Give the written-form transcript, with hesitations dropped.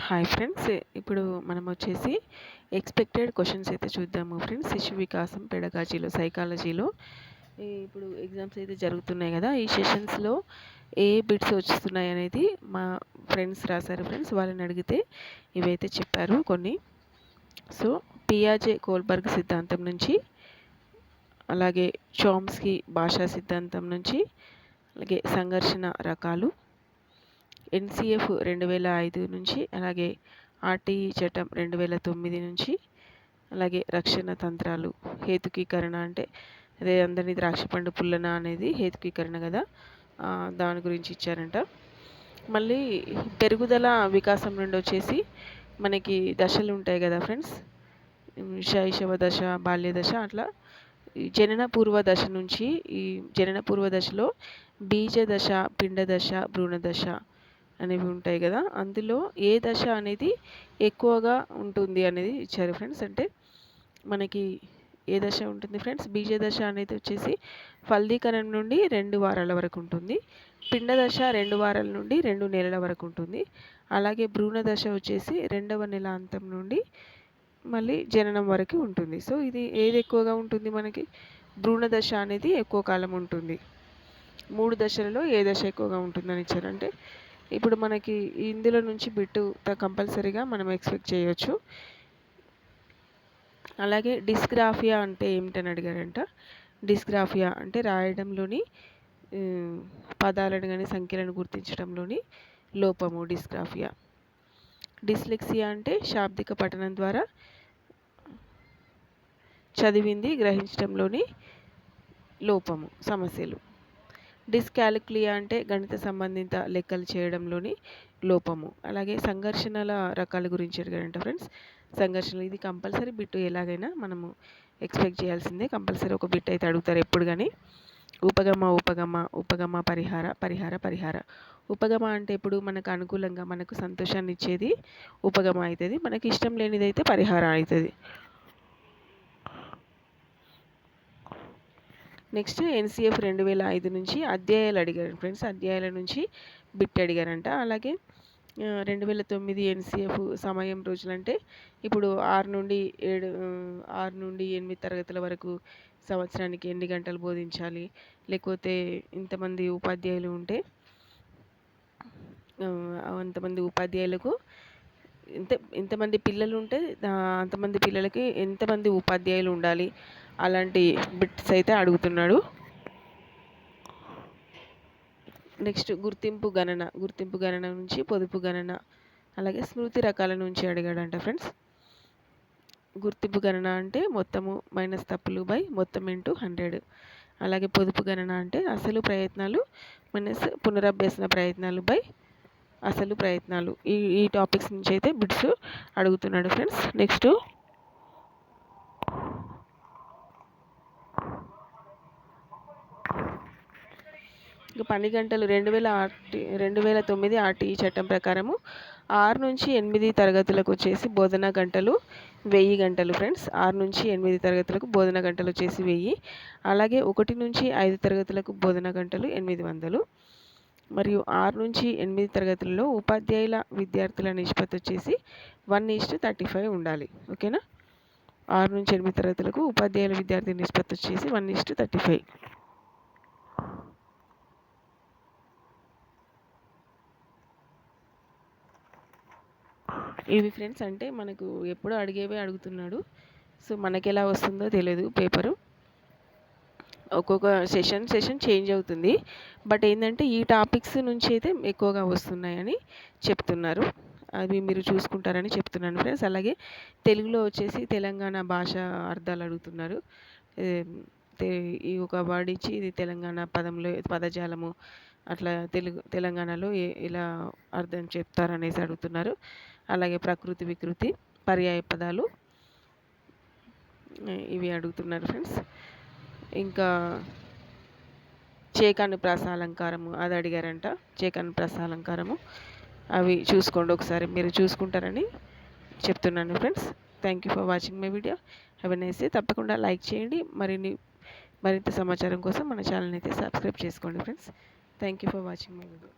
Hi friends, ఇప్పుడు మనం వచ్చేసి ఎక్స్పెక్టెడ్ క్వశ్చన్స్ అయితే చూద్దాము ఫ్రెండ్స్. శిశు వికాసం పెడగాజీలో సైకాలజీలో ఇప్పుడు ఎగ్జామ్స్ అయితే జరుగుతున్నాయి కదా. ఈ సెషన్స్లో ఏ బిట్స్ వస్తున్నాయి అనేది మా ఫ్రెండ్స్ రాశారు ఫ్రెండ్స్. వాళ్ళని అడిగితే ఇవైతే చెప్పారు కొన్ని. సో పియాజే కోల్బర్గ్ సిద్ధాంతం నుంచి, అలాగే చోమ్స్కీ భాషా సిద్ధాంతం నుంచి, అలాగే సంఘర్షణ రకాలు, ఎన్సిఎఫ్ 2005 నుంచి, అలాగే ఆర్టీఈ చట్టం 2009 నుంచి, అలాగే రక్షణ తంత్రాలు, హేతుకీకరణ అంటే అదే అందరినీ ద్రాక్ష పండు పుల్లన అనేది హేతుకీకరణ కదా, దాని గురించి ఇచ్చారంట. మళ్ళీ పెరుగుదల వికాసం నుండి వచ్చేసి మనకి దశలు ఉంటాయి కదా ఫ్రెండ్స్, శైశవ దశ, బాల్య దశ, అట్లా జనన పూర్వ దశ నుంచి, ఈ జనన పూర్వ దశలో బీజ దశ, పిండ దశ, భ్రూణ దశ అనేవి ఉంటాయి కదా. అందులో ఏ దశ అనేది ఎక్కువగా ఉంటుంది అనేది ఇచ్చారు ఫ్రెండ్స్. అంటే మనకి ఏ దశ ఉంటుంది ఫ్రెండ్స్? బీజ దశ అనేది వచ్చేసి ఫలదీకరణ నుండి 2 వారాల వరకు ఉంటుంది. పిండ దశ 2 వారాల నుండి 2 నెలల వరకు ఉంటుంది. అలాగే భ్రూణ దశ వచ్చేసి 2వ నెల అంతం నుండి మళ్ళీ జననం వరకు ఉంటుంది. సో ఇది ఏది ఎక్కువగా ఉంటుంది మనకి? భ్రూణ దశ అనేది ఎక్కువ కాలం ఉంటుంది. 3 దశలలో ఏ దశ ఎక్కువగా ఉంటుందని ఇచ్చారంటే, ఇప్పుడు మనకి ఇందులో నుంచి బిట్టు కంపల్సరీగా మనం ఎక్స్పెక్ట్ చేయొచ్చు. అలాగే డిస్గ్రాఫియా అంటే ఏమిటని అడిగారంట. డిస్గ్రాఫియా అంటే రాయడంలోని పదాలను కానీ సంఖ్యలను గుర్తించడంలోని లోపము డిస్గ్రాఫియా. డిస్లెక్సియా అంటే శాబ్దిక పఠనం ద్వారా చదివింది గ్రహించడంలోని లోపము, సమస్యలు. డిస్కాలిక్యులియా అంటే గణిత సంబంధిత లెక్కలు చేయడంలోని లోపము. అలాగే సంఘర్షణల రకాల గురించి అడిగారంట ఫ్రెండ్స్. సంఘర్షణలు ఇది కంపల్సరీ బిట్టు, ఎలాగైనా మనము ఎక్స్పెక్ట్ చేయాల్సిందే. కంపల్సరీ ఒక బిట్ అయితే అడుగుతారు ఎప్పుడు కానీ. ఉపగమ ఉపగమ ఉపగమ పరిహార పరిహార పరిహార. ఉపగమ అంటే ఇప్పుడు మనకు అనుకూలంగా మనకు సంతోషాన్ని ఇచ్చేది ఉపగమ అవుతుంది, మనకి ఇష్టం లేనిదైతే పరిహారం అవుతుంది. నెక్స్ట్ ఎన్సిఎఫ్ 2005 నుంచి అధ్యాయాలు అడిగారు ఫ్రెండ్స్. అధ్యాయాల నుంచి బిట్ అడిగారంట. అలాగే 2009 ఎన్సిఎఫ్ సమయం రోజులంటే ఇప్పుడు 6 నుండి 8 తరగతుల వరకు సంవత్సరానికి ఎన్ని గంటలు బోధించాలి, లేకపోతే ఇంతమంది ఉపాధ్యాయులు ఉంటే అంతమంది ఉపాధ్యాయులకు ఇంతమంది పిల్లలు ఉంటే అంతమంది పిల్లలకి ఎంతమంది ఉపాధ్యాయులు ఉండాలి, అలాంటి బిట్స్ అయితే అడుగుతున్నాడు. నెక్స్ట్ గుర్తింపు గణన నుంచి పొదుపు గణన, అలాగే స్మృతి రకాల నుంచి అడిగాడంట ఫ్రెండ్స్. గుర్తింపు గణన అంటే మొత్తము మైనస్ తప్పులు బై మొత్తం ఇంటూ 100. అలాగే పొదుపు గణన అంటే అసలు ప్రయత్నాలు మైనస్ పునరభ్యసన ప్రయత్నాలు బై అసలు ప్రయత్నాలు. ఈ టాపిక్స్ నుంచి అయితే బిట్స్ అడుగుతున్నాడు ఫ్రెండ్స్. నెక్స్ట్ పని గంటలు 2009 ఆర్టీఈ చట్టం ప్రకారము 6 నుంచి 8 తరగతులకు వచ్చేసి బోధనా గంటలు 1000 గంటలు ఫ్రెండ్స్. 6 నుంచి 8 తరగతులకు బోధనా గంటలు వచ్చేసి 1000. అలాగే 1 నుంచి 5 తరగతులకు బోధనా గంటలు 800. మరియు 6 నుంచి 8 తరగతుల్లో ఉపాధ్యాయుల విద్యార్థుల నిష్పత్తి వచ్చేసి 1:35 ఉండాలి. ఓకేనా? 6 నుంచి 8 తరగతులకు ఉపాధ్యాయుల విద్యార్థి నిష్పత్తి వచ్చేసి 1:35. ఇవి ఫ్రెండ్స్. అంటే మనకు ఎప్పుడో అడిగేవే అడుగుతున్నాడు. సో మనకి ఎలా వస్తుందో తెలియదు పేపరు, ఒక్కొక్క సెషన్ చేంజ్ అవుతుంది. బట్ ఏంటంటే ఈ టాపిక్స్ నుంచి అయితే ఎక్కువగా వస్తున్నాయని చెప్తున్నారు. అవి మీరు చూసుకుంటారని చెప్తున్నాను ఫ్రెండ్స్. అలాగే తెలుగులో వచ్చేసి తెలంగాణ భాష అర్థాలు అడుగుతున్నారు. ఈ ఒక వర్డ్ ఇచ్చి ఇది తెలంగాణ పదంలో పదజాలము, అట్లా తెలంగాణలో ఇలా అర్థం చెప్తారనేసి అడుగుతున్నారు. అలాగే ప్రకృతి వికృతి పర్యాయ పదాలు ఇవి అడుగుతున్నారు ఫ్రెండ్స్. ఇంకా చేకానుప్రాస అలంకారము అది అడిగారంట. చేకానుప్రాస అలంకారము అవి చూసుకోండి ఒకసారి, మీరు చూసుకుంటారని చెప్తున్నాను friends. Thank you for watching my video. Have a nice day. తప్పకుండా లైక్ చేయండి. మరింత సమాచారం కోసం మన ఛానల్ని అయితే సబ్స్క్రైబ్ చేసుకోండి friends. Thank you for watching my video.